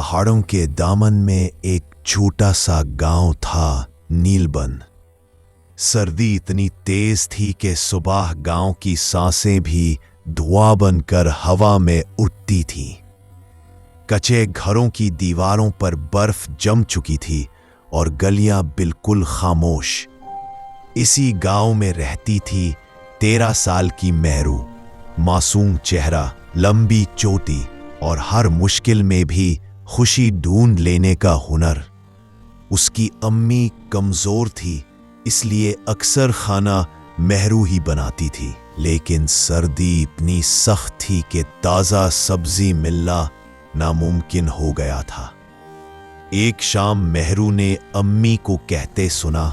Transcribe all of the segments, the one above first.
पहाड़ों के दामन में एक छोटा सा गांव था, नीलबन। सर्दी इतनी तेज थी कि सुबह गांव की सांसें भी धुआं बनकर हवा में उड़ती थीं। कच्चे घरों की दीवारों पर बर्फ जम चुकी थी और गलियां बिल्कुल खामोश। इसी गांव में रहती थी 13 साल की मेहरू। मासूम चेहरा, लंबी चोटी और हर मुश्किल में भी खुशी ढूंढ लेने का हुनर। उसकी अम्मी कमजोर थी, इसलिए अक्सर खाना मेहरू ही बनाती थी। लेकिन सर्दी इतनी सख्त थी कि ताज़ा सब्जी मिलना नामुमकिन हो गया था। एक शाम मेहरू ने अम्मी को कहते सुना,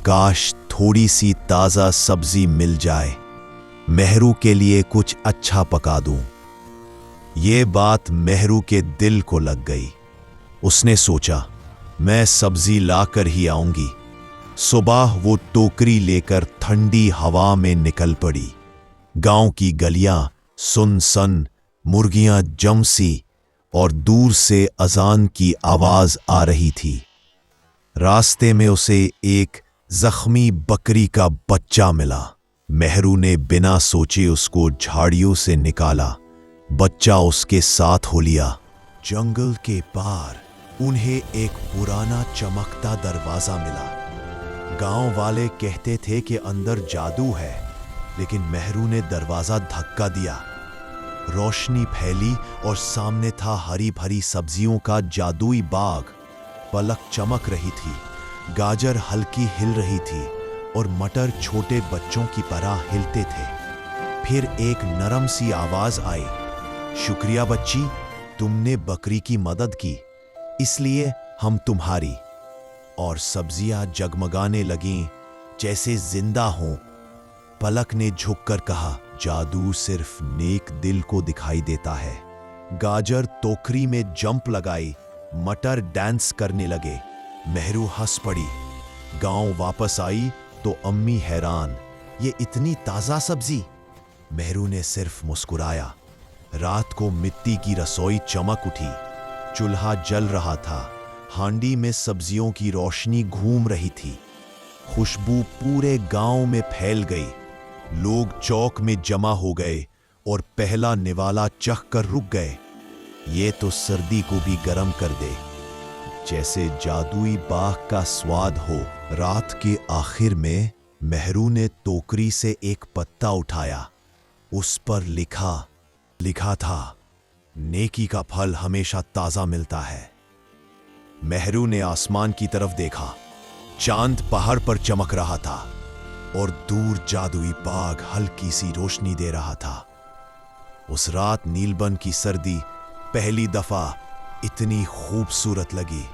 काश थोड़ी सी ताज़ा सब्जी मिल जाए, मेहरू के लिए कुछ अच्छा पका दूं। ये बात मेहरू के दिल को लग गई। उसने सोचा, मैं सब्जी लाकर ही आऊंगी। सुबह वो टोकरी लेकर ठंडी हवा में निकल पड़ी। गांव की गलियां सुनसान, मुर्गियां जमसी और दूर से अजान की आवाज आ रही थी। रास्ते में उसे एक जख्मी बकरी का बच्चा मिला। मेहरू ने बिना सोचे उसको झाड़ियों से निकाला। बच्चा उसके साथ हो लिया। जंगल के पार उन्हें एक पुराना चमकता दरवाजा मिला। गांव वाले कहते थे कि अंदर जादू है, लेकिन मेहरू ने दरवाजा धक्का दिया। रोशनी फैली और सामने था हरी भरी सब्जियों का जादुई बाग। पलक चमक रही थी, गाजर हल्की हिल रही थी और मटर छोटे बच्चों की तरह हिलते थे। फिर एक नरम सी आवाज आई, शुक्रिया बच्ची, तुमने बकरी की मदद की, इसलिए हम तुम्हारी। और सब्जियां जगमगाने लगीं जैसे जिंदा हों। पलक ने झुककर कहा, जादू सिर्फ नेक दिल को दिखाई देता है। गाजर टोकरी में जंप लगाई, मटर डांस करने लगे। मेहरू हंस पड़ी। गांव वापस आई तो अम्मी हैरान, ये इतनी ताजा सब्जी? मेहरू ने सिर्फ मुस्कुराया। रात को मिट्टी की रसोई चमक उठी। चूल्हा जल रहा था, हांडी में सब्जियों की रोशनी घूम रही थी। खुशबू पूरे गांव में फैल गई। लोग चौक में जमा हो गए और पहला निवाला चख कर रुक गए। ये तो सर्दी को भी गर्म कर दे, जैसे जादुई बाग का स्वाद हो। रात के आखिर में मेहरू ने टोकरी से एक पत्ता उठाया। उस पर लिखा था, नेकी का फल हमेशा ताजा मिलता है। मेहरू ने आसमान की तरफ देखा। चांद पहाड़ पर चमक रहा था और दूर जादुई बाग हल्की सी रोशनी दे रहा था। उस रात नीलबन की सर्दी पहली दफा इतनी खूबसूरत लगी।